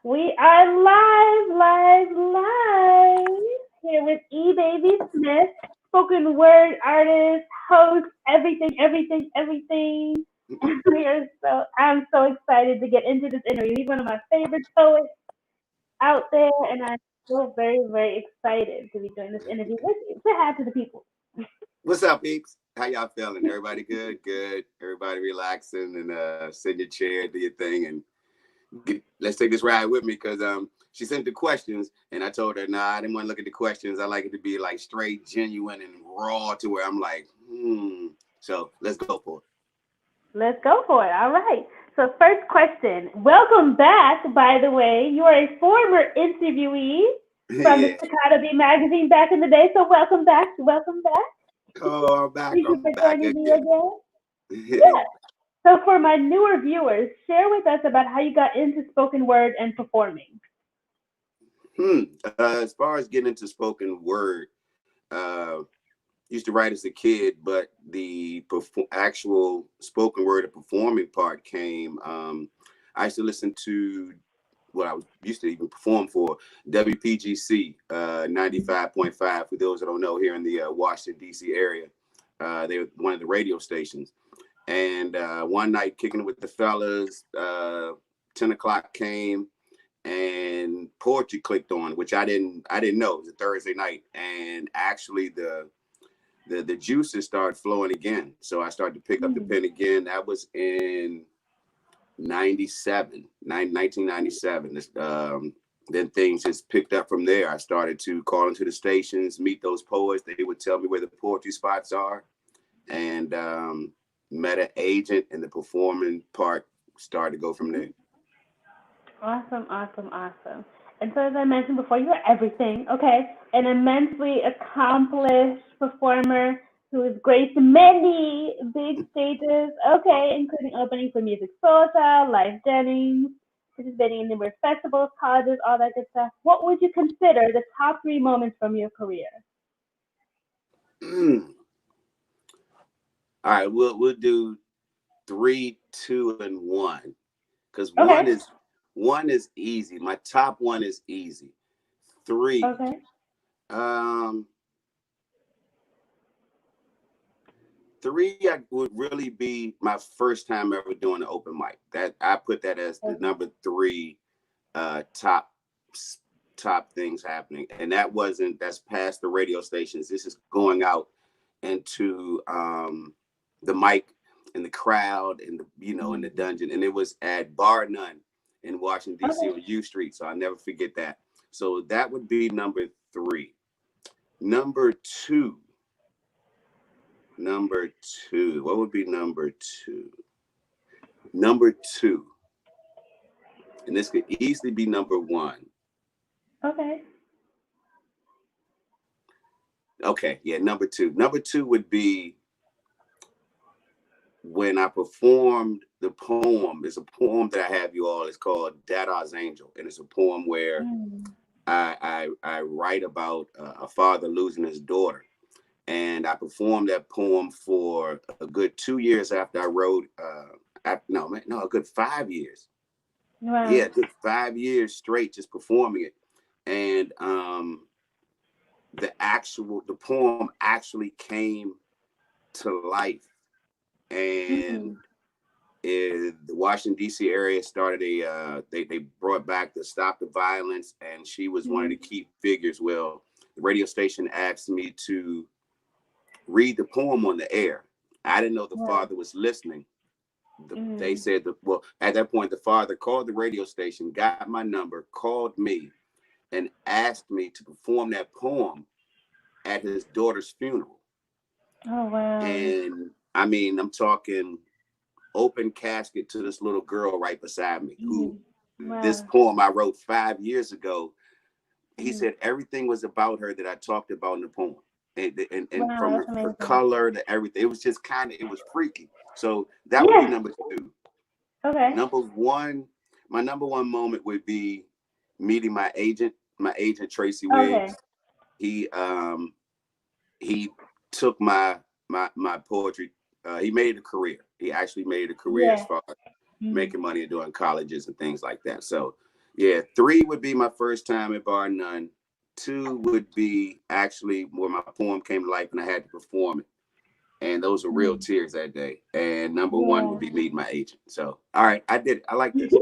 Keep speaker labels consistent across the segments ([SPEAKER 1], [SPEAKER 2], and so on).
[SPEAKER 1] We are live here with E Baby Smith, spoken word artist, host, everything. And I'm so excited to get into this interview. He's one of my favorite poets out there, and I'm so very excited to be doing this interview with you. Say hi to the people.
[SPEAKER 2] What's up, peeps? How y'all feeling? Everybody good? Good. Everybody relaxing and sit in your chair, do your thing, and let's take this ride with me because she sent the questions and I told her, nah, I didn't want to look at the questions. I like it to be like straight, genuine, and raw to where I'm like, So let's go for it.
[SPEAKER 1] Let's go for it. All right. So, first question. Welcome back, by the way. You are a former interviewee from the
[SPEAKER 2] Yeah.
[SPEAKER 1] Chicago Bee magazine back in the day. So, welcome back. Welcome back.
[SPEAKER 2] Oh, I'm back.
[SPEAKER 1] Thank you
[SPEAKER 2] I'm
[SPEAKER 1] for
[SPEAKER 2] back
[SPEAKER 1] joining me
[SPEAKER 2] again.
[SPEAKER 1] again. Yeah. So, for my newer viewers, share with us about how you got into spoken word and performing.
[SPEAKER 2] As far as getting into spoken word, uh, used to write as a kid, but the actual spoken word and performing part came. I used to listen to what I was used to even perform for WPGC 95.5. For those that don't know, here in the Washington D.C. area, they were one of the radio stations. And one night, kicking it with the fellas, 10 o'clock came and poetry clicked on, which I didn't know. It was a Thursday night, and actually the juices started flowing again. So I started to pick up the pen again. That was in 1997. Then things just picked up from there. I started to call into the stations, meet those poets. They would tell me where the poetry spots are, and met an agent, and the performing part started to go from there.
[SPEAKER 1] Awesome. And so, as I mentioned before, you're everything, okay? An immensely accomplished performer who has graced many big stages, okay, including opening for Music Soulchild, Life Jennings, participating in numerous festivals, colleges, all that good stuff. What would you consider the top three moments from your career?
[SPEAKER 2] All right, we'll do three, two, and one, because
[SPEAKER 1] Okay.
[SPEAKER 2] one is easy. My top one is easy. Three,
[SPEAKER 1] Okay.
[SPEAKER 2] um, three I would really be my first time ever doing an open mic. That I put that as the number three top things happening, and that's past the radio stations. This is going out into the mic and the crowd and in the dungeon, and it was at Bar None in Washington D.C.
[SPEAKER 1] Okay.
[SPEAKER 2] on U Street. So I'll never forget that. So that would be number three. Number two. What would be number two? Number two, and this could easily be number one.
[SPEAKER 1] Okay.
[SPEAKER 2] Okay, yeah, number two. Number two would be when I performed the poem. It's a poem that I have you all. It's called Dada's Angel, and it's a poem where I write about a father losing his daughter, and I performed that poem for a good 2 years after I wrote. A good 5 years.
[SPEAKER 1] Wow.
[SPEAKER 2] Yeah, good 5 years straight just performing it, and the poem actually came to life, and the Washington D.C. area started they brought back the Stop the Violence, and she was one of the key figures. Well, the radio station asked me to read the poem on the air. I didn't know the father was listening. They said at that point the father called the radio station, got my number, called me, and asked me to perform that poem at his daughter's funeral.
[SPEAKER 1] Oh, wow.
[SPEAKER 2] And I mean, I'm talking open casket to this little girl right beside me, who this poem I wrote 5 years ago. He said everything was about her that I talked about in the poem. And from her color to everything. It was just it was freaky. So that would be number two.
[SPEAKER 1] Okay.
[SPEAKER 2] My number one moment would be meeting my agent Tracy Wiggs. He took my poetry. He made it a career. He actually made it a career as far as making money and doing colleges and things like that. So Yeah, three would be my first time at Bar None. Two would be actually where my poem came to life and I had to perform it. And those were real
[SPEAKER 1] Mm.
[SPEAKER 2] tears that day. And number one
[SPEAKER 1] Yeah.
[SPEAKER 2] would be meeting my agent. So, all right, I did it. I like this.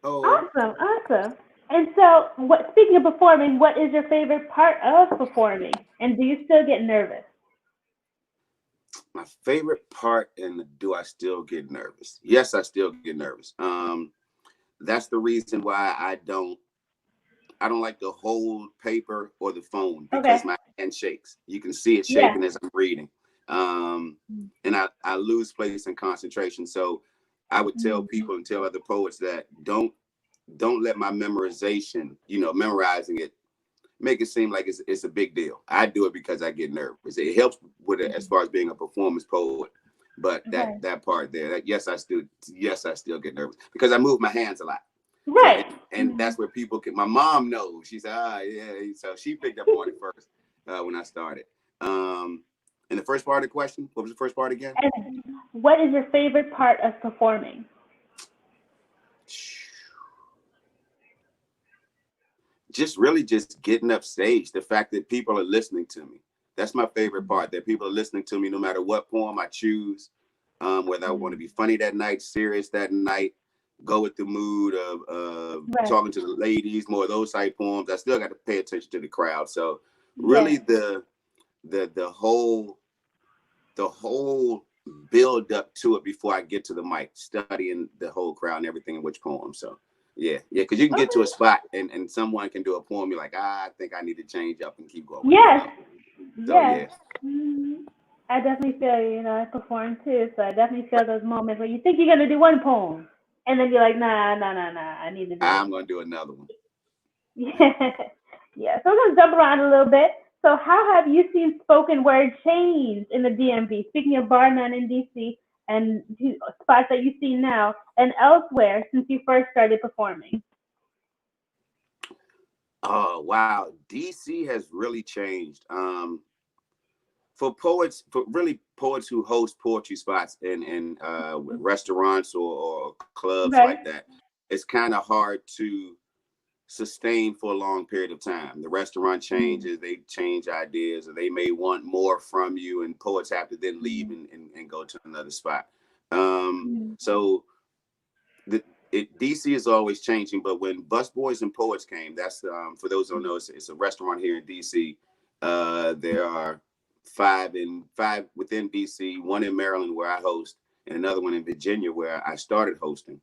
[SPEAKER 2] Oh,
[SPEAKER 1] Awesome, awesome. And so, what? Speaking of performing, what is your favorite part of performing? And do you still get nervous?
[SPEAKER 2] my favorite part, and do I still get nervous? Yes, I still get nervous. That's the reason why I don't like to hold paper or the phone
[SPEAKER 1] Okay.
[SPEAKER 2] because my hand shakes. You can see it
[SPEAKER 1] Yeah.
[SPEAKER 2] shaking as I'm reading. And I lose place in concentration. So I would tell
[SPEAKER 1] Mm.
[SPEAKER 2] people and tell other poets that don't let my memorization, memorizing it, make it seem like it's a big deal. I do it because I get nervous. It helps with it as far as being a performance poet. But that
[SPEAKER 1] Right.
[SPEAKER 2] that part there, yes, I still get nervous because I move my hands a lot. So
[SPEAKER 1] Right.
[SPEAKER 2] and that's where people can. My mom knows. She said, yeah. So she picked up on it first when I started. And the first part of the question, what was the first part again?
[SPEAKER 1] And what is your favorite part of performing?
[SPEAKER 2] Just really just getting up stage. The fact that people are listening to me. That's my favorite part. That people are listening to me no matter what poem I choose. Whether I want to
[SPEAKER 1] Mm.
[SPEAKER 2] be funny that night, serious that night, go with the mood of
[SPEAKER 1] Right.
[SPEAKER 2] talking to the ladies, more of those type poems. I still got to pay attention to the crowd. So really
[SPEAKER 1] Yes.
[SPEAKER 2] the whole build up to it before I get to the mic, studying the whole crowd and everything in which poem. So yeah, because you can get to a
[SPEAKER 1] Okay.
[SPEAKER 2] spot and someone can do a poem. You're like, I think I need to change up and keep going with the
[SPEAKER 1] Yes.
[SPEAKER 2] flow. So
[SPEAKER 1] Yes.
[SPEAKER 2] yeah,
[SPEAKER 1] Mhm. I definitely feel you. You know, I perform too, so I definitely feel those moments where you think you're gonna do one poem, and then you're like, nah, nah, nah, nah. I need to do this
[SPEAKER 2] I'm
[SPEAKER 1] one.
[SPEAKER 2] gonna do another one.
[SPEAKER 1] Yeah. Yeah. So we're gonna jump around a little bit. So how have you seen spoken word change in the DMV? Speaking of bar none in DC and spots that you see now and elsewhere since you first started performing.
[SPEAKER 2] Oh wow, DC has really changed. For poets, for really poets who host poetry spots in restaurants or clubs like
[SPEAKER 1] Okay.
[SPEAKER 2] that, it's kind of hard to sustain for a long period of time. The restaurant
[SPEAKER 1] Mm-hmm.
[SPEAKER 2] changes, they change ideas, or they may want more from you, and poets have to then leave and go to another spot.
[SPEAKER 1] Mm-hmm.
[SPEAKER 2] So the DC is always changing, but when Busboys and Poets came, that's for those who don't know, it's a restaurant here in DC. There are five within DC, one in Maryland where I host, and another one in Virginia where I started hosting.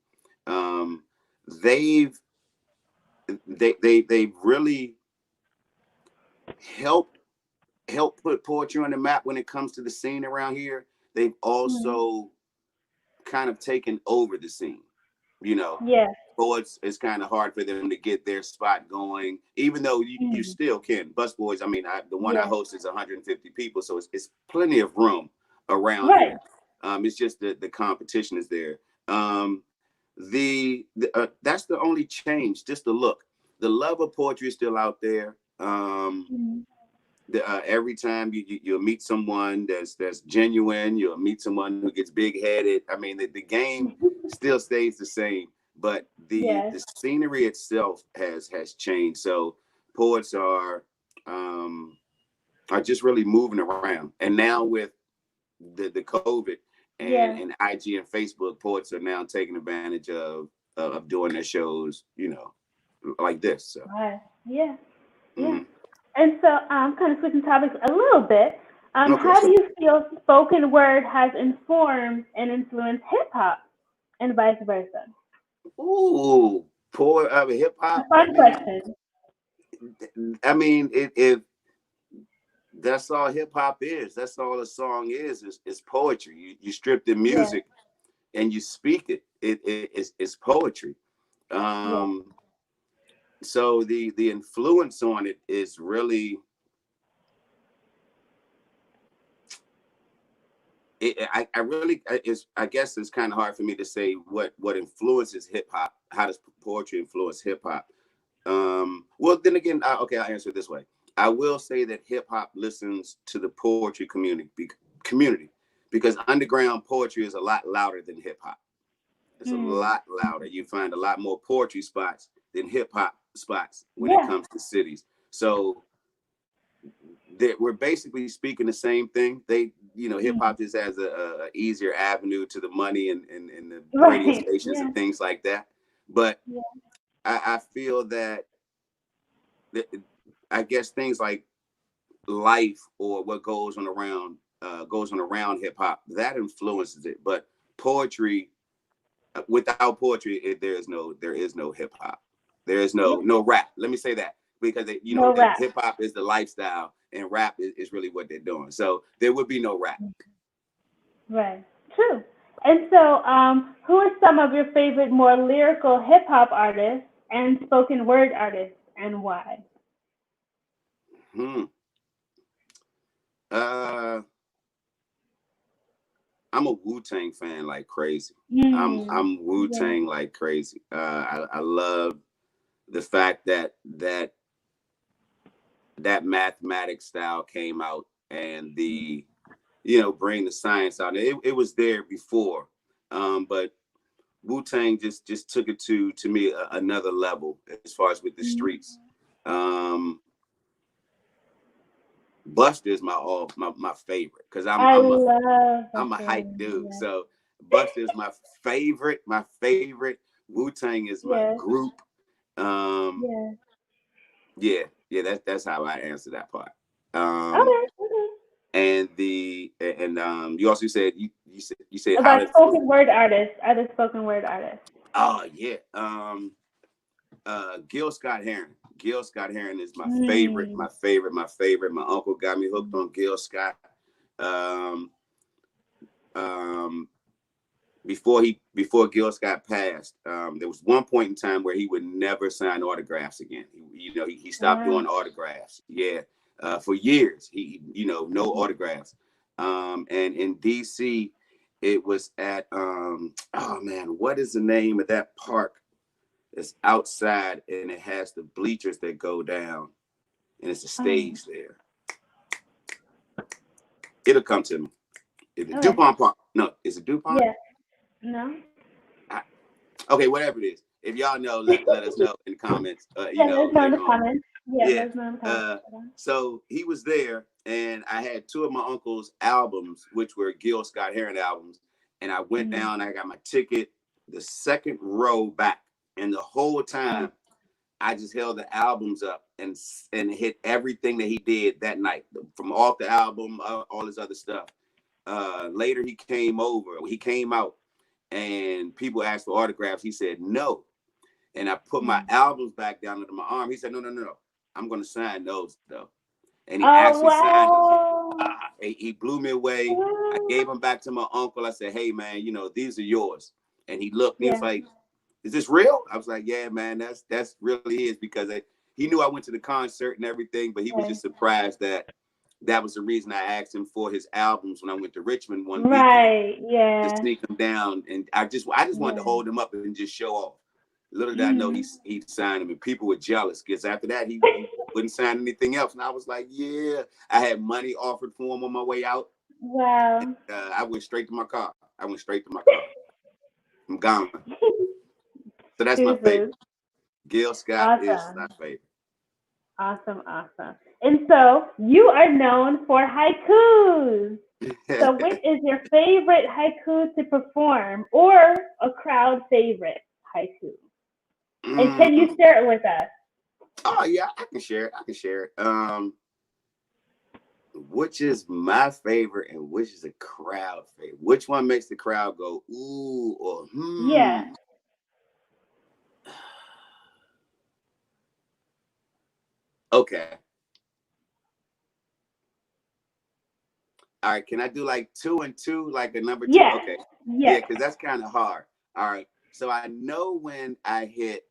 [SPEAKER 2] Um, they've they've really helped put poetry on the map when it comes to the scene around here. They've
[SPEAKER 1] Mm-hmm.
[SPEAKER 2] also kind of taken over the scene. You know,
[SPEAKER 1] Yes.
[SPEAKER 2] poets, it's kind of hard for them to get their spot going, even though you
[SPEAKER 1] Mm.
[SPEAKER 2] still can. Busboys, I mean, the one I
[SPEAKER 1] Yes.
[SPEAKER 2] host is 150 people, so it's plenty of room around
[SPEAKER 1] Right.
[SPEAKER 2] here. It's just the competition is there. That's the only change, just the look. The love of poetry is still out there.
[SPEAKER 1] Mm-hmm.
[SPEAKER 2] Every time you'll meet someone that's genuine, you'll meet someone who gets big headed. I mean, the game still stays the same, but the
[SPEAKER 1] Yes.
[SPEAKER 2] scenery itself has changed. So poets are just really moving around, and now with the COVID
[SPEAKER 1] Yes.
[SPEAKER 2] and IG and Facebook, poets are now taking advantage of doing their shows, like this. So
[SPEAKER 1] Right. Yeah. Yeah.
[SPEAKER 2] mhm.
[SPEAKER 1] And so, kind of switching topics a little bit.
[SPEAKER 2] Okay,
[SPEAKER 1] How do
[SPEAKER 2] sure.
[SPEAKER 1] you feel spoken word has informed and influenced hip hop, and vice versa?
[SPEAKER 2] Ooh, poor hip
[SPEAKER 1] A
[SPEAKER 2] hop.
[SPEAKER 1] fun question.
[SPEAKER 2] If that's all hip hop is, that's all a song is poetry. You strip the
[SPEAKER 1] Yes.
[SPEAKER 2] music and you speak it. It's poetry.
[SPEAKER 1] Yes.
[SPEAKER 2] Um, so the influence on it is really. I really I guess it's kind of hard for me to say what influences hip hop. How does poetry influence hip hop? Well, then again, okay, I'll answer it this way. I will say that hip hop listens to the poetry community because underground poetry is a lot louder than hip hop. It's a lot louder. You find a lot more poetry spots than hip hop spots when it
[SPEAKER 1] Yeah.
[SPEAKER 2] comes to cities. So we're basically speaking the same thing. They, hip hop just has a easier avenue to the money and the radio
[SPEAKER 1] Right.
[SPEAKER 2] stations
[SPEAKER 1] Yeah.
[SPEAKER 2] and things like that. But
[SPEAKER 1] Yeah.
[SPEAKER 2] I feel that I guess things like life or what goes on around hip hop that influences it. But poetry, without poetry, there is no hip hop. There is
[SPEAKER 1] Yeah.
[SPEAKER 2] no rap. Let me say that because
[SPEAKER 1] No rap.
[SPEAKER 2] hip hop is the lifestyle and rap is really what they're doing. So there would be no rap.
[SPEAKER 1] Right. True. And so, who are some of your favorite more lyrical hip hop artists and spoken word artists, and why?
[SPEAKER 2] Hmm. Uh, I'm a Wu-Tang fan like crazy. I'm
[SPEAKER 1] Yeah.
[SPEAKER 2] Wu-Tang like crazy. I love the fact that mathematics style came out and the bring the science out. It was there before, but Wu-Tang just took it to me another level as far as with the streets. Um, Buster is my favorite because
[SPEAKER 1] I love
[SPEAKER 2] I'm a
[SPEAKER 1] Busta
[SPEAKER 2] hype
[SPEAKER 1] Rhymes.
[SPEAKER 2] dude.
[SPEAKER 1] Yeah.
[SPEAKER 2] So Buster is my favorite. My favorite. Wu-Tang is my
[SPEAKER 1] Yeah.
[SPEAKER 2] group. Um,
[SPEAKER 1] Yeah.
[SPEAKER 2] yeah. That's how I answer that part. Um,
[SPEAKER 1] Okay. Okay.
[SPEAKER 2] and you also said you said how
[SPEAKER 1] About
[SPEAKER 2] did
[SPEAKER 1] spoken word artists, other spoken word artists.
[SPEAKER 2] oh yeah. Gil Scott Heron. Gil Scott Heron is my favorite,
[SPEAKER 1] Mm.
[SPEAKER 2] my favorite, my favorite. My uncle got me hooked on Gil Scott. Um, um, before Gil Scott passed, there was one point in time where he would never sign autographs again. He stopped
[SPEAKER 1] Wow.
[SPEAKER 2] doing autographs. Yeah, for years no autographs. And in DC, it was at oh man, what is the name of that park? It's outside and it has the bleachers that go down and it's a
[SPEAKER 1] Oh.
[SPEAKER 2] stage there. It'll come to me.
[SPEAKER 1] Okay.
[SPEAKER 2] DuPont Park. No, is it DuPont?
[SPEAKER 1] Yeah. No.
[SPEAKER 2] I, okay, whatever it is. If y'all know, let us know in the comments.
[SPEAKER 1] Yeah. Let us know in the
[SPEAKER 2] Later on.
[SPEAKER 1] comments. Yeah.
[SPEAKER 2] Yeah.
[SPEAKER 1] Let us know in the comments.
[SPEAKER 2] So he was there, and I had two of my uncle's albums, which were Gil Scott Heron albums, and I went
[SPEAKER 1] Mm.
[SPEAKER 2] down. I got my ticket, the second row back, and the whole time I just held the albums up and hit everything that he did that night from off the album, all this other stuff. Later he came over. He came out, and people asked for autographs. He said no, and I put my albums back down under my arm. He said no. I'm gonna sign those though, and he
[SPEAKER 1] Oh
[SPEAKER 2] actually signed them.
[SPEAKER 1] wow.
[SPEAKER 2] He blew me away. I gave them back to my uncle. I said, hey man, these are yours. And he looked. And he was
[SPEAKER 1] Yeah.
[SPEAKER 2] like, is this real? I was like, yeah, man, that's really is because he knew I went to the concert and everything, but he was just surprised that was the reason I asked him for his albums when I went to Richmond one weekend
[SPEAKER 1] Right.
[SPEAKER 2] to
[SPEAKER 1] Yeah.
[SPEAKER 2] sneak them down, and I just wanted to
[SPEAKER 1] Yeah.
[SPEAKER 2] hold him up and just show off. Little did I know
[SPEAKER 1] Mm.
[SPEAKER 2] he signed him, and people were jealous because after that he wouldn't sign anything else, and I was like, yeah, I had money offered for him on my way out.
[SPEAKER 1] Wow.
[SPEAKER 2] I went straight to my car. I'm gone. So that's my
[SPEAKER 1] Deuces.
[SPEAKER 2] favorite. Gil Scott is my
[SPEAKER 1] Awesome.
[SPEAKER 2] favorite.
[SPEAKER 1] Awesome. Awesome. And so you are known for haikus. So which is your favorite haiku to perform or a crowd favorite haiku? And can you share it with us?
[SPEAKER 2] Oh yeah, I can share it. Which is my favorite and which is a crowd favorite? Which one makes the crowd go ooh or
[SPEAKER 1] Yeah.
[SPEAKER 2] Okay. All right. Can I do like 2 and 2, like a number 2?
[SPEAKER 1] Yeah.
[SPEAKER 2] Okay.
[SPEAKER 1] Yeah.
[SPEAKER 2] Yeah, because that's kind of hard. All right. So I know when I hit.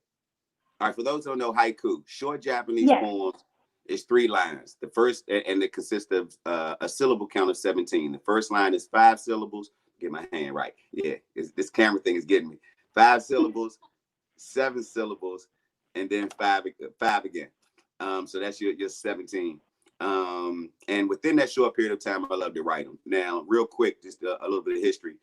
[SPEAKER 2] All right. For those who don't know haiku, short Japanese
[SPEAKER 1] Yeah.
[SPEAKER 2] poems is 3 lines. The first, and it consists of a syllable count of 17. The first line is 5 syllables. Get my hand right. Yeah. This camera thing is getting me. 5 syllables, 7 syllables, and then five again. So that's your 17. And within that short period of time, I love to write them. Now, real quick, just a little bit of history.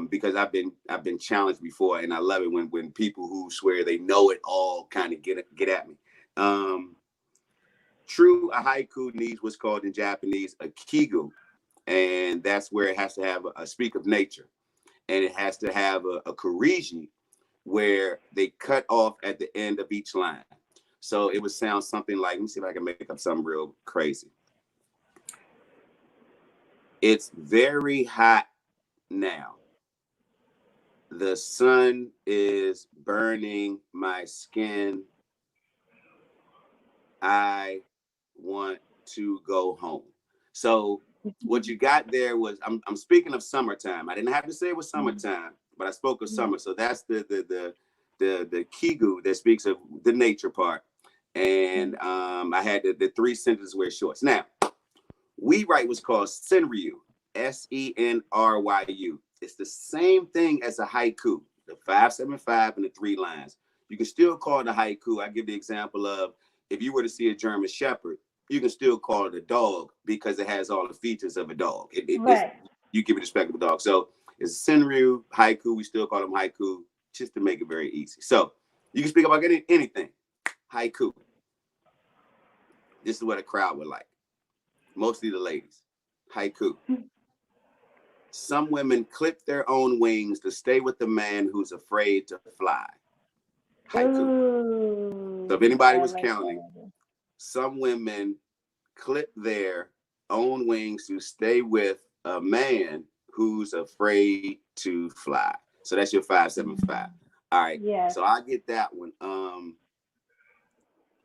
[SPEAKER 2] because I've been challenged before, and I love it when people who swear they know it all kind of get at me. True, a haiku needs what's called in Japanese a kigu, and that's where it has to have a speak of nature, and it has to have a kuriji where they cut off at the end of each line. So it would sound something like, let me see if I can make up something real crazy. It's very hot now. The sun is burning my skin. I want to go home. So what you got there was, I'm speaking of summertime. I didn't have to say it was summertime, but I spoke of summer. So that's the kigu that speaks of the nature part. And I had the three sentences where it shorts. Now, we write what's called senryu, Senryu. It's the same thing as a haiku, the 575 and the 3 lines. You can still call it a haiku. I give the example of, if you were to see a German Shepherd, you can still call it a dog because it has all the features of a dog.
[SPEAKER 1] Right.
[SPEAKER 2] You give it respect of a dog. So it's senryu, haiku. We still call them haiku just to make it very easy. So you can speak about anything. Haiku. This is what a crowd would like. Mostly the ladies. Haiku. Some women clip their own wings to stay with the man who's afraid to fly. Haiku.
[SPEAKER 1] Ooh,
[SPEAKER 2] So if anybody was counting, some women clip their own wings to stay with a man who's afraid to fly. So that's your 575. All right.
[SPEAKER 1] Yeah.
[SPEAKER 2] So I get that one.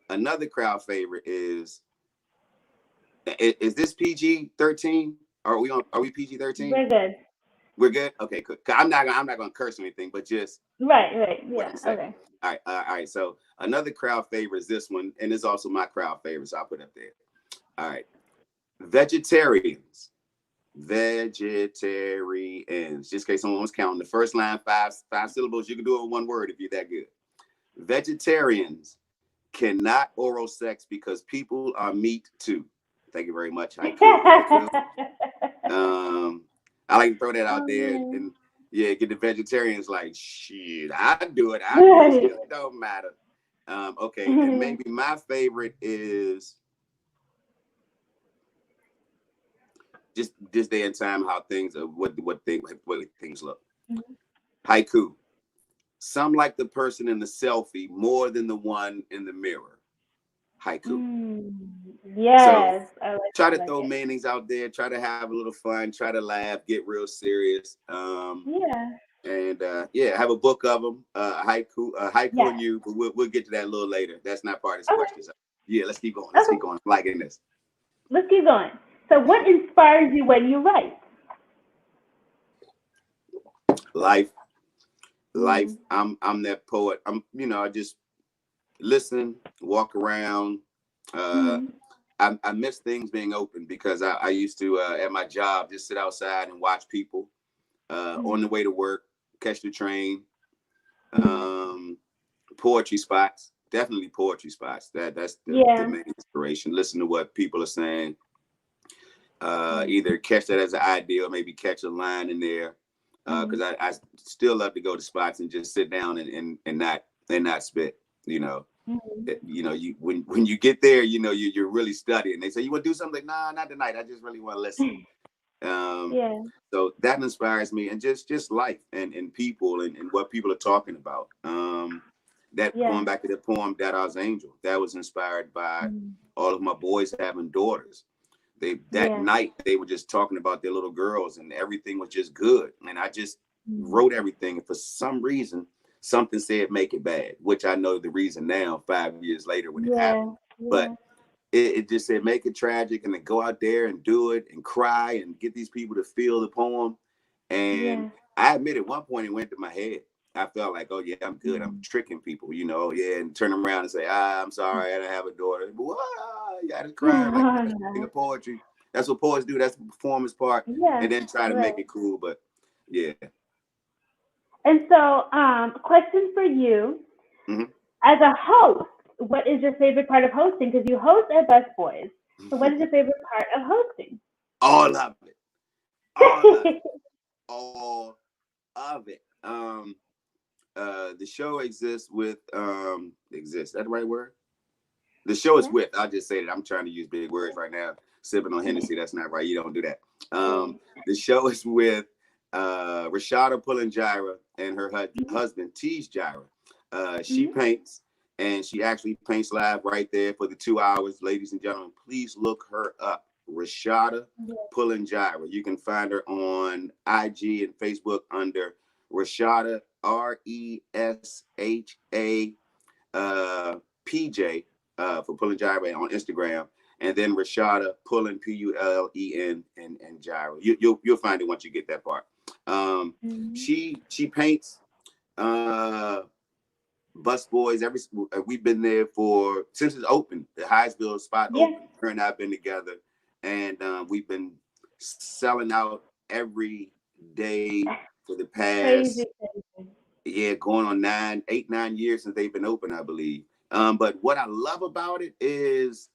[SPEAKER 2] Another crowd favorite is this PG-13? Are we PG-13?
[SPEAKER 1] We're good.
[SPEAKER 2] We're good? Okay, good. I'm not gonna curse or anything, but just
[SPEAKER 1] Right.
[SPEAKER 2] what
[SPEAKER 1] Yeah.
[SPEAKER 2] I'm saying.
[SPEAKER 1] Okay.
[SPEAKER 2] All right. So another crowd favorite is this one, and it's also my crowd favorite, so I'll put it up there. All right. Vegetarians. Just in case someone was counting. The first line, five syllables. You can do it with one word if you're that good. Vegetarians cannot oral sex because people are meat too. Thank you very much. Haiku. I like to throw that out there and yeah, get the vegetarians like, shit, I do it. It don't matter. Okay, and maybe my favorite is just this day and time, how things are, what things look. Haiku. Some like the person in the selfie more than the one in the mirror. Haiku.
[SPEAKER 1] Yes.
[SPEAKER 2] So try to throw meanings out there, try to have a little fun, try to laugh, get real serious.
[SPEAKER 1] Yeah.
[SPEAKER 2] And have a book of them, haiku and you, but we'll get to that a little later. That's not part of this question. So, yeah, let's keep going. Keep going. I'm liking this.
[SPEAKER 1] Let's keep going. So what inspires you when you write?
[SPEAKER 2] Life. I'm that poet. I just listen, walk around. I miss things being open because I used to at my job just sit outside and watch people on the way to work, catch the train. Poetry spots, definitely poetry spots. That's the main inspiration. Listen to what people are saying. Either catch that as an idea or maybe catch a line in there. Because I still love to go to spots and just sit down and not spit. When you get there, you're really studying. They say you want to do something, like, nah, not tonight. I just really want to listen. So that inspires me, and just life and people and what people are talking about. Going back to the poem "That I Was Angel," that was inspired by all of my boys having daughters. That night they were just talking about their little girls, and everything was just good. And I just wrote everything. And for some reason, something said make it bad, which I know the reason now, 5 years later when it happened. But it just said make it tragic, and then go out there and do it and cry and get these people to feel the poem. And I admit at one point it went to my head. I felt like, oh yeah, I'm good. I'm tricking people, and turn around and say, I'm sorry, I don't have a daughter. But you gotta cry like that's poetry. That's what poets do. That's the performance part. And then try to make it cool. But yeah.
[SPEAKER 1] And so, question for you. As a host, what is your favorite part of hosting? Because you host at Busboys. So what is your favorite part of hosting?
[SPEAKER 2] All of it. All of it. The show exists with exists. That the right word? The show is
[SPEAKER 1] Yeah.
[SPEAKER 2] with. I'll just say that I'm trying to use big words right now. Sipping on Hennessy. That's not right. You don't do that.
[SPEAKER 1] Yeah.
[SPEAKER 2] The show is with Rashada Pullen Gyra and her
[SPEAKER 1] Mhm.
[SPEAKER 2] husband Tease Gyra. She
[SPEAKER 1] Mhm.
[SPEAKER 2] paints, and she actually paints live right there for the 2 hours. Ladies and gentlemen, please look her up. Rashada
[SPEAKER 1] Yeah.
[SPEAKER 2] Pullen Gyra. You can find her on IG and Facebook under Rashada RESHA PJ for Pullen Gyra on Instagram, and then Rashada Pullen PULEN and Gyra. You'll find it once you get that part.
[SPEAKER 1] Mhm.
[SPEAKER 2] She paints bus boys. We've been there for since it's open. The Hyattsville spot
[SPEAKER 1] Yeah.
[SPEAKER 2] open. Her and I've been together, and we've been selling out every day for the past,
[SPEAKER 1] Crazy, crazy.
[SPEAKER 2] yeah, going on 9 8 9 years since they've been open, I believe. But what I love about it is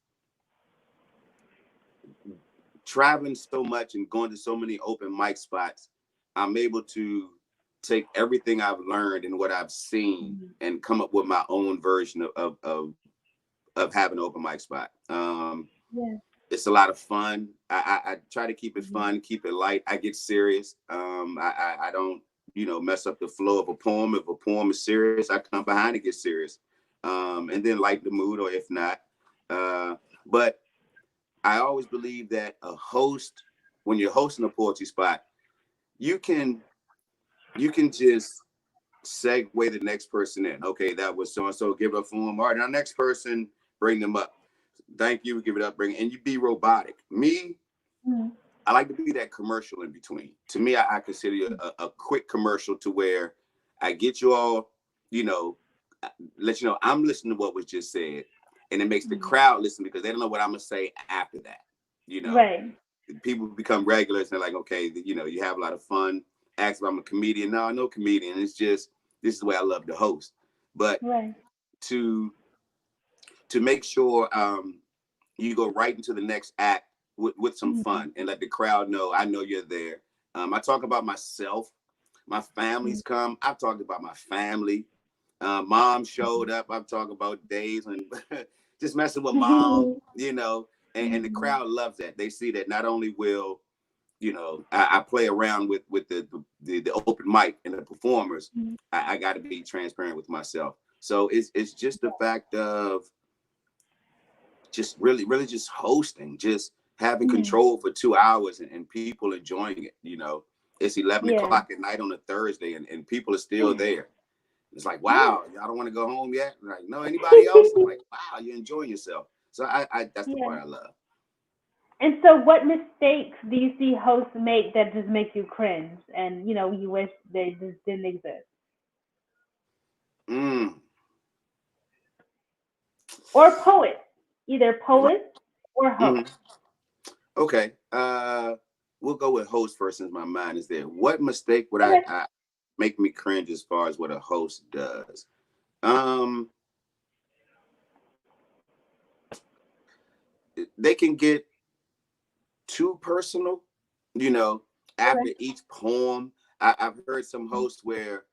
[SPEAKER 2] traveling so much and going to so many open mic spots. I'm able to take everything I've learned and what I've seen
[SPEAKER 1] Mhm.
[SPEAKER 2] and come up with my own version of having an open mic spot.
[SPEAKER 1] Yeah.
[SPEAKER 2] It's a lot of fun. I try to keep it
[SPEAKER 1] Mhm.
[SPEAKER 2] fun, keep it light. I get serious. I don't, mess up the flow of a poem. If a poem is serious, I come behind and get serious, and then lighten the mood, or if not. But I always believe that a host, when you're hosting a poetry spot, you can you can just segue the next person in. Okay, that was so and so. Give it a form. All right, now next person, bring them up. Thank you. Give it up. Bring it, and you be robotic. Me,
[SPEAKER 1] Mhm.
[SPEAKER 2] I like to be that commercial in between. To me, I consider a quick commercial to where I get you all, you know, let you know I'm listening to what was just said, and it makes the
[SPEAKER 1] Mhm.
[SPEAKER 2] crowd listen because they don't know what I'm gonna say after that. You know,
[SPEAKER 1] Right.
[SPEAKER 2] people become regulars and they're like, okay, you have a lot of fun. Ask if I'm a comedian. No, I'm no comedian. It's just this is the way I love to host. But
[SPEAKER 1] Right.
[SPEAKER 2] to to make sure you go right into the next act with some
[SPEAKER 1] Mhm.
[SPEAKER 2] fun and let the crowd know I know you're there. I talk about myself. My family's
[SPEAKER 1] Mhm.
[SPEAKER 2] come. I've talked about my family. Mom showed
[SPEAKER 1] Mhm.
[SPEAKER 2] up. I've talked about days and just messing with mom, and the
[SPEAKER 1] Mhm.
[SPEAKER 2] crowd loves that. They see that not only will I play around with the open mic and the performers.
[SPEAKER 1] Mhm.
[SPEAKER 2] I got to be transparent with myself. So it's just the fact of just really just hosting, just having
[SPEAKER 1] Mhm.
[SPEAKER 2] control for 2 hours and people enjoying it. It's 11
[SPEAKER 1] Yeah.
[SPEAKER 2] o'clock at night on a Thursday and people are still there. It's like, wow, y'all don't want to go home yet? I'm like, no, anybody else? I'm like, wow, you're enjoying yourself. So I that's the
[SPEAKER 1] Yeah.
[SPEAKER 2] part I love.
[SPEAKER 1] And so, what mistakes do you see hosts make that just make you cringe, and you wish they just didn't exist?
[SPEAKER 2] Mm,
[SPEAKER 1] Or poets, either
[SPEAKER 2] right.
[SPEAKER 1] poets or
[SPEAKER 2] Hmm.
[SPEAKER 1] hosts.
[SPEAKER 2] Okay. We'll go with host first since my mind is there. What mistake would
[SPEAKER 1] Okay.
[SPEAKER 2] I make me cringe as far as what a host does? Um, they can get too personal, you know,
[SPEAKER 1] Okay.
[SPEAKER 2] after each poem. I've heard some hosts where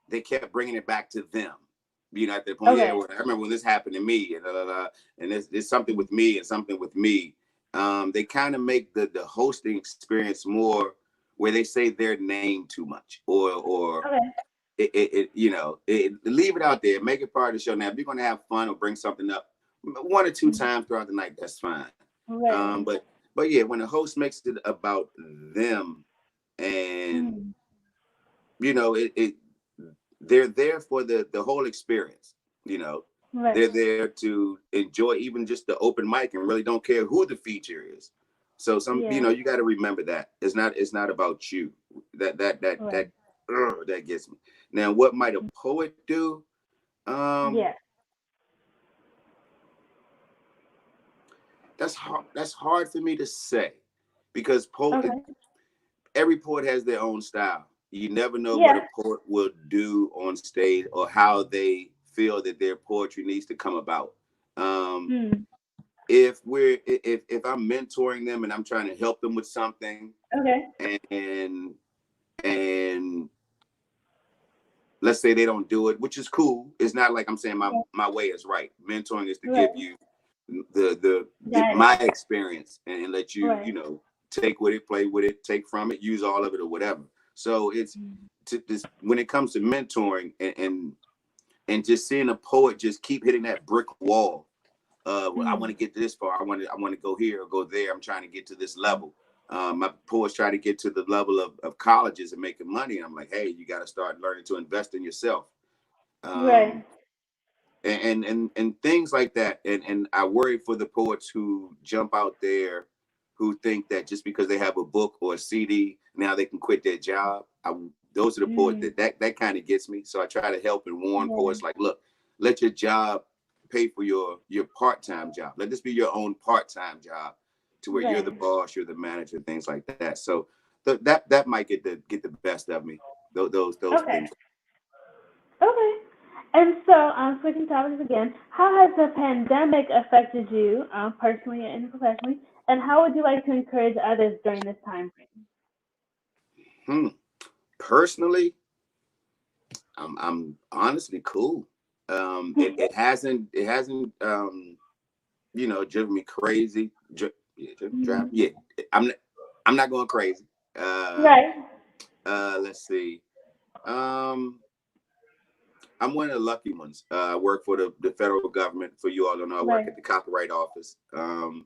[SPEAKER 2] they kept bringing it back to them. At the point, yeah,
[SPEAKER 1] Okay.
[SPEAKER 2] well, I remember when this happened to me, and, and there's something with me and something with me. They kind of make the hosting experience more where they say their name too much, or
[SPEAKER 1] Okay.
[SPEAKER 2] leave it out there, make it part of the show. Now, if you're gonna have fun or bring something up one or two
[SPEAKER 1] Mhm.
[SPEAKER 2] times throughout the night, that's fine.
[SPEAKER 1] Right.
[SPEAKER 2] But yeah, when the host makes it about them, and
[SPEAKER 1] Mhm.
[SPEAKER 2] it they're there for the whole experience. You know, they're
[SPEAKER 1] Right.
[SPEAKER 2] there to enjoy even just the open mic and really don't care who the feature is. So
[SPEAKER 1] Yeah.
[SPEAKER 2] you got to remember that it's not about you.
[SPEAKER 1] Right.
[SPEAKER 2] That gets me. Now, what might a poet do? Um,
[SPEAKER 1] Yeah.
[SPEAKER 2] that's hard for me to say because
[SPEAKER 1] Okay.
[SPEAKER 2] every poet has their own style. You never know what
[SPEAKER 1] Yeah.
[SPEAKER 2] a poet will do on stage or how they feel that their poetry needs to come about. Um,
[SPEAKER 1] Hmm.
[SPEAKER 2] if I'm mentoring them and I'm trying to help them with something,
[SPEAKER 1] Okay.
[SPEAKER 2] and and let's say they don't do it, which is cool. It's not like I'm saying
[SPEAKER 1] Yeah.
[SPEAKER 2] my way is right. Mentoring is to give
[SPEAKER 1] Right.
[SPEAKER 2] you the my
[SPEAKER 1] Guidance.
[SPEAKER 2] experience and let you,
[SPEAKER 1] Right.
[SPEAKER 2] take with it, play with it, take from it, use all of it or whatever. So it's to this when it comes to mentoring and just seeing a poet just keep hitting that brick wall. Well, I want to get this far. I want to go here or go there. I'm trying to get to this level. My poets try to get to the level of colleges and making money. And I'm like, hey, you got to start learning to invest in yourself. Um,
[SPEAKER 1] Right.
[SPEAKER 2] and things like that. And I worry for the poets who jump out there who think that just because they have a book or a CD, now they can quit their job. Those are the poets
[SPEAKER 1] Mm.
[SPEAKER 2] that kind of gets me. So I try to help and warn
[SPEAKER 1] Yeah.
[SPEAKER 2] poets like, look, let your job pay for your part-time job. Let this be your own part-time job to where you're the
[SPEAKER 1] Right.
[SPEAKER 2] boss, you're the manager, things like that. So that might get the best of me. Those
[SPEAKER 1] Okay.
[SPEAKER 2] things.
[SPEAKER 1] Okay. And so, switching topics again, how has the pandemic affected you, personally and professionally? And how would you like to encourage others during this time frame?
[SPEAKER 2] Hmm. Personally, I'm honestly cool. It hasn't driven me crazy. Drive,
[SPEAKER 1] Mhm.
[SPEAKER 2] yeah. I'm I'm not going crazy. Uh
[SPEAKER 1] Right.
[SPEAKER 2] let's see. Um I'm one of the lucky ones. I work for the federal government. For you all don't know, I work
[SPEAKER 1] Right.
[SPEAKER 2] at the copyright office. And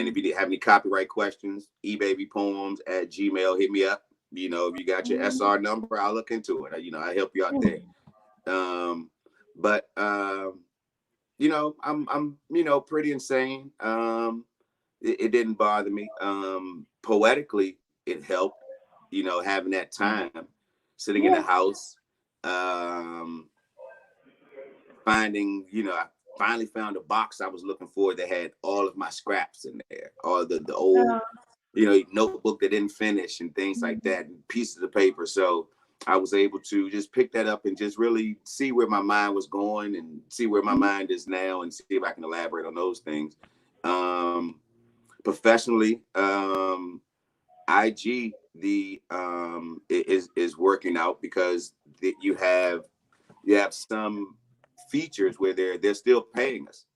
[SPEAKER 2] if
[SPEAKER 1] Mhm.
[SPEAKER 2] you have any copyright questions, ebabypoems@gmail, hit me up. If you got your
[SPEAKER 1] Mhm.
[SPEAKER 2] SR number, I'll look into it. I help you out there.
[SPEAKER 1] Mhm.
[SPEAKER 2] Um, but I'm pretty insane. It didn't bother me. Poetically, it helped. Having that time, sitting in the
[SPEAKER 1] Yeah.
[SPEAKER 2] house, um, I finally found a box I was looking for that had all of my scraps in there, all the old,
[SPEAKER 1] Uh,
[SPEAKER 2] notebook that didn't finish and things like
[SPEAKER 1] mhm.
[SPEAKER 2] that, and pieces of paper. So I was able to just pick that up and just really see where my mind was going and see where my
[SPEAKER 1] Mhm.
[SPEAKER 2] mind is now and see if I can elaborate on those things. Professionally, IG is working out because you have some features where they're still paying us.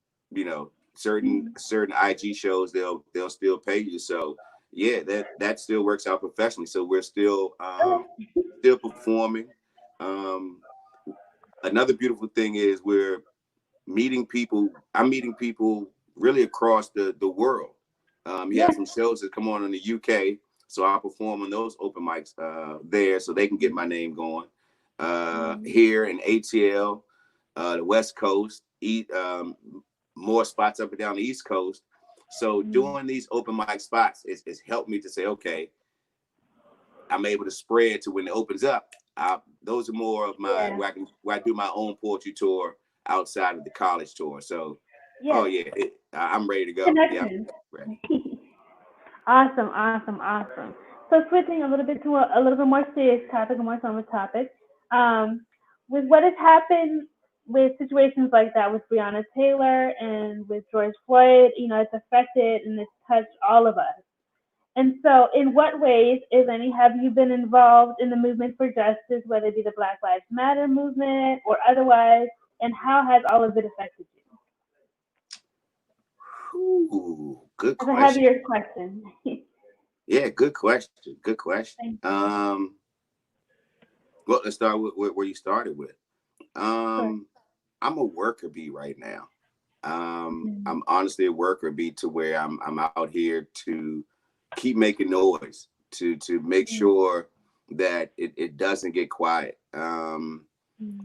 [SPEAKER 2] Certain
[SPEAKER 1] Mhm.
[SPEAKER 2] certain IG shows they'll still pay you. So yeah, that still works out professionally. So we're
[SPEAKER 1] Okay.
[SPEAKER 2] still performing. Um, Another beautiful thing is we're meeting people. I'm meeting people really across the world. You
[SPEAKER 1] Yeah.
[SPEAKER 2] have some shows that come on in the UK, so I perform on those open mics there, so they can get my name going.
[SPEAKER 1] Mhm.
[SPEAKER 2] Here in ATL, the West Coast, more spots up and down the East Coast. So
[SPEAKER 1] Mhm.
[SPEAKER 2] doing these open mic spots is helped me to say, okay, I'm able to spread to when it opens up. Those are more of my
[SPEAKER 1] Yeah.
[SPEAKER 2] where I do my own poetry tour outside of the college tour. So, oh
[SPEAKER 1] Yes.
[SPEAKER 2] yeah, I'm ready to go. Yeah,
[SPEAKER 1] Connection.
[SPEAKER 2] I'm ready.
[SPEAKER 1] Awesome, awesome, awesome. So switching a little bit to a little bit more serious topic, a more somber topic. Um, with what has happened with situations like that with Breonna Taylor and with George Floyd, it's affected and it's touched all of us. And so, in what ways, if any, have you been involved in the movement for justice, whether it be the Black Lives Matter movement or otherwise? And how has all of it affected you?
[SPEAKER 2] Ooh, good
[SPEAKER 1] That's a
[SPEAKER 2] question.
[SPEAKER 1] heavier question.
[SPEAKER 2] Yeah, good question. Good question.
[SPEAKER 1] Thank you.
[SPEAKER 2] Well, let's start with where you started with.
[SPEAKER 1] Sure.
[SPEAKER 2] Um, I'm a worker bee right now.
[SPEAKER 1] Mhm.
[SPEAKER 2] I'm honestly a worker bee to where I'm out here to keep making noise to make
[SPEAKER 1] Mhm.
[SPEAKER 2] sure that it doesn't get quiet.
[SPEAKER 1] Mhm.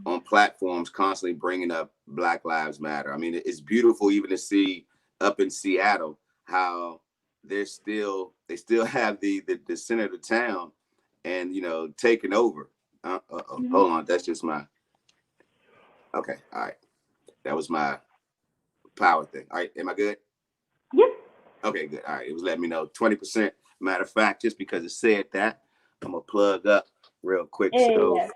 [SPEAKER 2] On platforms constantly bringing up Black Lives Matter. I mean, it's beautiful even to see up in Seattle how they still have the center of the town and taking over.
[SPEAKER 1] Mhm.
[SPEAKER 2] Hold on, that's just my okay. All right, that was my power thing. All right, am I good?
[SPEAKER 1] Yep.
[SPEAKER 2] Okay, good. All right, it was letting me know 20%. Matter of fact, just because it said that, I'm gonna plug up real quick. So
[SPEAKER 1] Yes.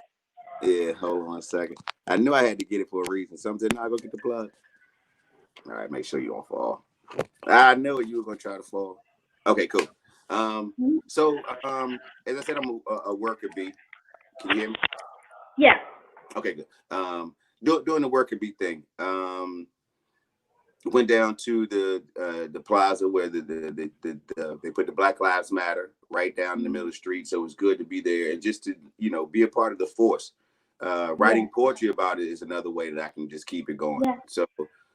[SPEAKER 2] yeah, hold on a second. I knew I had to get it for a reason. Something I go get the plug. All right, make sure you don't fall. I knew you were gonna try to fall. Okay, cool. Um,
[SPEAKER 1] Mhm.
[SPEAKER 2] so as I said, I'm a worker bee. Can you hear me?
[SPEAKER 1] Yes.
[SPEAKER 2] Okay, good. Doing the worker bee thing. Went down to the plaza where they put the Black Lives Matter right down in the middle of the street. So it was good to be there and just to be a part of the force. Writing poetry about it is another way that I can just keep it going.
[SPEAKER 1] Yeah.
[SPEAKER 2] So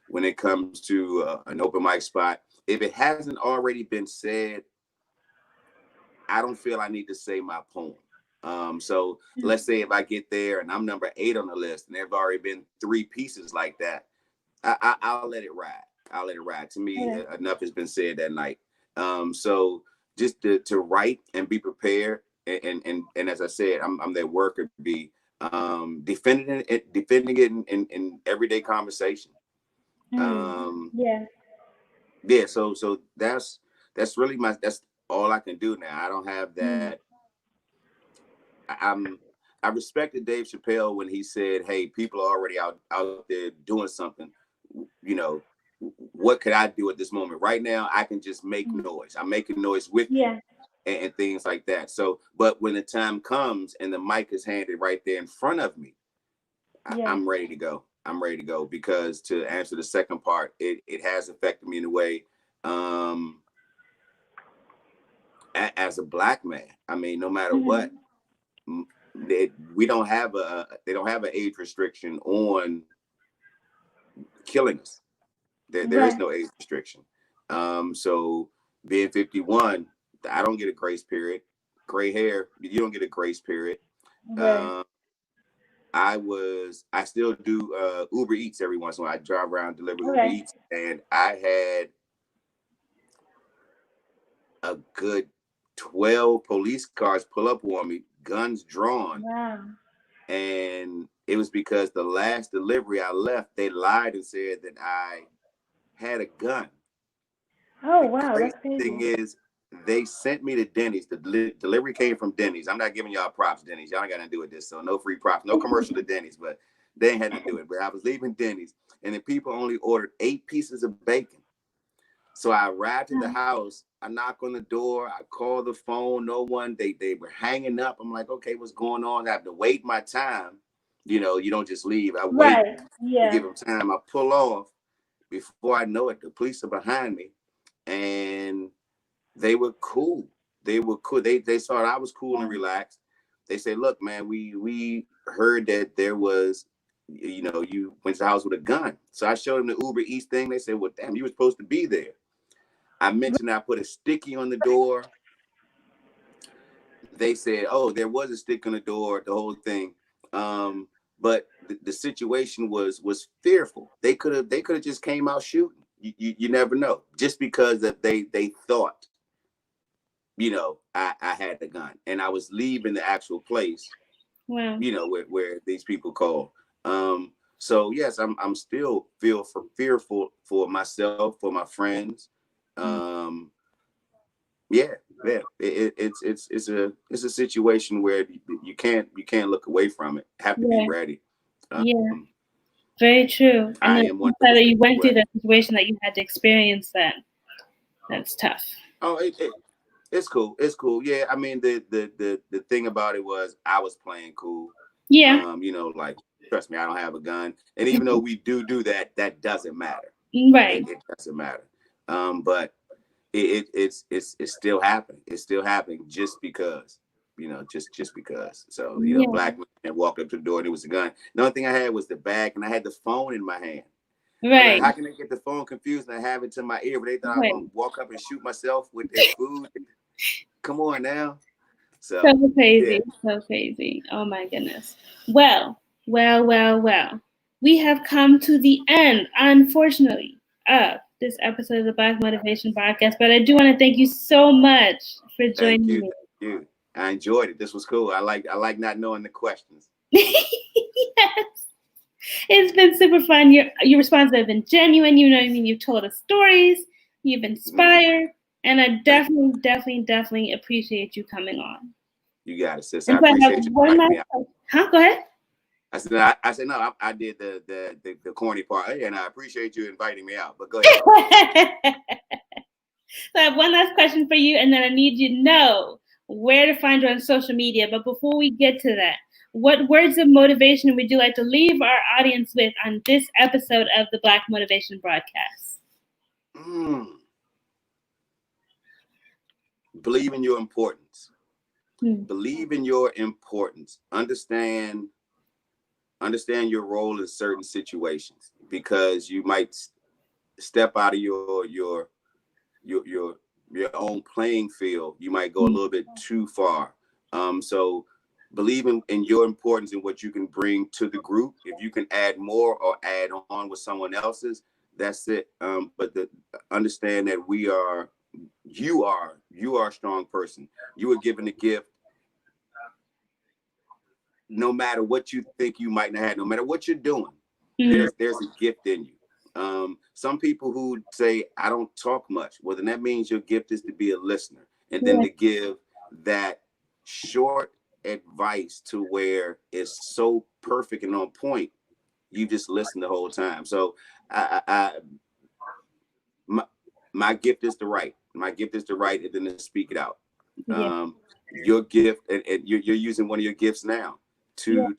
[SPEAKER 2] when it comes to an open mic spot, if it hasn't already been said, I don't feel I need to say my poem. So let's say if I get there and I'm number 8 on the list, and there've already been 3 pieces like that, I'll let it ride. I'll let it ride. To me, enough has been said that night. So just to write and be prepared, and as I said, I'm that worker bee, defending it in everyday conversation.
[SPEAKER 1] Yeah.
[SPEAKER 2] Yeah. So that's really that's all I can do now. I don't have that. I respected Dave Chappelle when he said, "Hey, people are already out there doing something. You know, what could I do at this moment? Right now, I can just make noise. I'm making noise with you,
[SPEAKER 1] Yeah.
[SPEAKER 2] and things like that. So, but when the time comes and the mic is handed right there in front of me,
[SPEAKER 1] Yeah.
[SPEAKER 2] I'm ready to go. I'm ready to go because to answer the second part, it has affected me in a way. As a Black man, I mean, no matter what, we don't have they don't have an age restriction on killing us. There is
[SPEAKER 1] Right.
[SPEAKER 2] no age restriction. So being 51, I don't get a grace period. Gray hair, you don't get a grace period.
[SPEAKER 1] Right.
[SPEAKER 2] I still do Uber Eats every once in a while. I drive around, deliver Uber
[SPEAKER 1] Okay.
[SPEAKER 2] Eats, and I had a good 12 police cars pull up on me, guns drawn.
[SPEAKER 1] Wow.
[SPEAKER 2] And it was because the last delivery I left, they lied and said that I had a gun.
[SPEAKER 1] Oh,
[SPEAKER 2] The
[SPEAKER 1] wow.
[SPEAKER 2] crazy
[SPEAKER 1] That's
[SPEAKER 2] thing
[SPEAKER 1] crazy.
[SPEAKER 2] is, they sent me to Denny's. The delivery came from Denny's. I'm not giving y'all props, Denny's. Y'all ain't got nothing to do with this. So no free props, no commercial to Denny's, but they ain't had to do it. But I was leaving Denny's, and the people only ordered 8 pieces of bacon. So I arrived to the house. I knock on the door. I call the phone. No one. They were hanging up. I'm like, okay, what's going on? I have to wait my time. You don't just leave. I wait
[SPEAKER 1] Right.
[SPEAKER 2] to give
[SPEAKER 1] Yeah.
[SPEAKER 2] them time. I pull off. Before I know it, the police are behind me, and they were cool. They were cool. They saw I was cool and relaxed. They said, "Look, man, we heard that there was, you went to the house with a gun." So I showed them the Uber Eats thing. They said, "Well, damn, you were supposed to be there." I mentioned I put a sticky on the door. They said, "Oh, there was a stick on the door." The whole thing. But the situation was fearful. They could have just came out shooting. You never know. Just because that they thought, I had the gun and I was leaving the actual place,
[SPEAKER 1] Wow.
[SPEAKER 2] where these people call. So yes, I'm still fearful for myself, for my friends. Um, yeah, yeah. It's a situation where you can't look away from it. Have to be
[SPEAKER 1] Yeah.
[SPEAKER 2] ready.
[SPEAKER 1] Yeah. Very true. And
[SPEAKER 2] I
[SPEAKER 1] then
[SPEAKER 2] am
[SPEAKER 1] the
[SPEAKER 2] one of
[SPEAKER 1] fact
[SPEAKER 2] those
[SPEAKER 1] that you
[SPEAKER 2] people
[SPEAKER 1] went through
[SPEAKER 2] where,
[SPEAKER 1] that situation, that you had to experience that, that's tough.
[SPEAKER 2] oh, it's cool. It's cool. Yeah, I mean the thing about it was I was playing cool.
[SPEAKER 1] Yeah.
[SPEAKER 2] Like, trust me, I don't have a gun, and even though we do that, that doesn't matter.
[SPEAKER 1] Right.
[SPEAKER 2] It doesn't matter. But it's still happening. It's still happening just because, just because. So,
[SPEAKER 1] Yeah.
[SPEAKER 2] Black man walked up to the door and it was a gun. The only thing I had was the bag, and I had the phone in my hand. I'm like,
[SPEAKER 1] Right.
[SPEAKER 2] how can they get the phone confused and I have it to my ear? But they thought I was
[SPEAKER 1] Right.
[SPEAKER 2] gonna walk up and shoot myself with their food. Come on now.
[SPEAKER 1] So
[SPEAKER 2] So yeah.
[SPEAKER 1] crazy. So crazy. Oh my goodness. Well, well, well, well. We have come to the end, unfortunately, of this episode of the Black Motivation Podcast. But I do want to thank you so much for
[SPEAKER 2] Thank
[SPEAKER 1] joining
[SPEAKER 2] you.
[SPEAKER 1] me.
[SPEAKER 2] Thank you. I enjoyed it. This was cool. I like not knowing the questions.
[SPEAKER 1] Yes. It's been super fun. Your responses have been genuine. You know what I mean? You've told us stories. You've inspired. And I
[SPEAKER 2] Thank you.
[SPEAKER 1] definitely, definitely, definitely appreciate you coming on.
[SPEAKER 2] You got it, sis. I
[SPEAKER 1] And so I have
[SPEAKER 2] appreciate you
[SPEAKER 1] one
[SPEAKER 2] inviting
[SPEAKER 1] last
[SPEAKER 2] me out.
[SPEAKER 1] question. Huh? Go ahead.
[SPEAKER 2] I said no. I did the corny part, and I appreciate you inviting me out. But go ahead.
[SPEAKER 1] So I have one last question for you, and then I need you to know where to find you on social media. But before we get to that, what words of motivation would you like to leave our audience with on this episode of the Black Motivation Broadcast?
[SPEAKER 2] Believe in your importance.
[SPEAKER 1] Hmm.
[SPEAKER 2] Believe in your importance. Understand your role in certain situations, because you might step out of your own playing field. You might go a little bit too far. So believe in your importance and what you can bring to the group. If you can add more or add on with someone else's, that's it. But understand that you are a strong person. You were given a gift. No matter what you think you might not have, no matter what you're doing, there's a gift in you. Some people who say, I don't talk much, well, then that means your gift is to be a listener, and then to give that short advice to where it's so perfect and on point, you just listen the whole time. So my gift is to write. My gift is to write and then to speak it out. Your gift, and you're using one of your gifts now to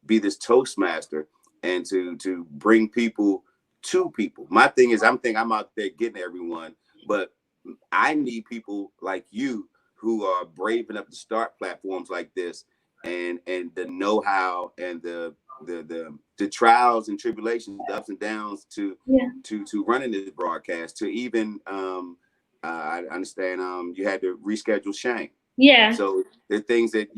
[SPEAKER 2] be this Toastmaster and to bring people to people. My thing is, I'm out there getting everyone, but I need people like you who are brave enough to start platforms like this, and the know-how and the trials and tribulations, the ups and downs to running this broadcast, to even I understand you had to reschedule Shane.
[SPEAKER 1] Yeah.
[SPEAKER 2] So the things that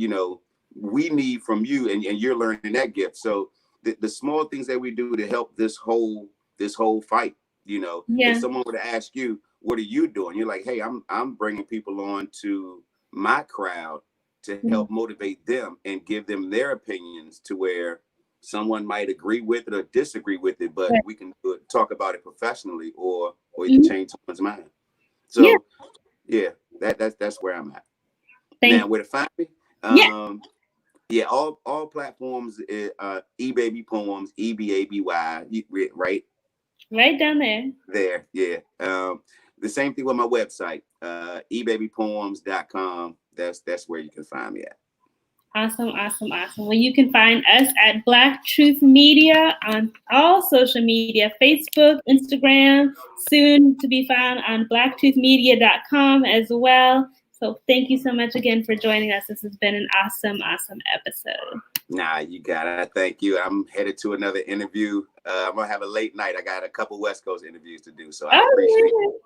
[SPEAKER 2] we need from you, and you're learning that gift. So the small things that we do to help this whole fight. If someone were to ask you, what are you doing? You're like, hey, I'm bringing people on to my crowd to help motivate them and give them their opinions, to where someone might agree with it or disagree with it, but we can talk about it professionally, or you can change someone's mind. So that's where I'm at. Now, where to find me? All platforms, eBaby Poems, EBABY, right?
[SPEAKER 1] Right down there.
[SPEAKER 2] There, yeah. The same thing with my website, ebabypoems.com. That's where you can find me at.
[SPEAKER 1] Awesome. Well, you can find us at Black Truth Media on all social media, Facebook, Instagram, soon to be found on blacktruthmedia.com as well. So thank you so much again for joining us. This has been an awesome episode.
[SPEAKER 2] Nah, you got it. Thank you. I'm headed to another interview. I'm going to have a late night. I got a couple West Coast interviews to do, so I appreciate it.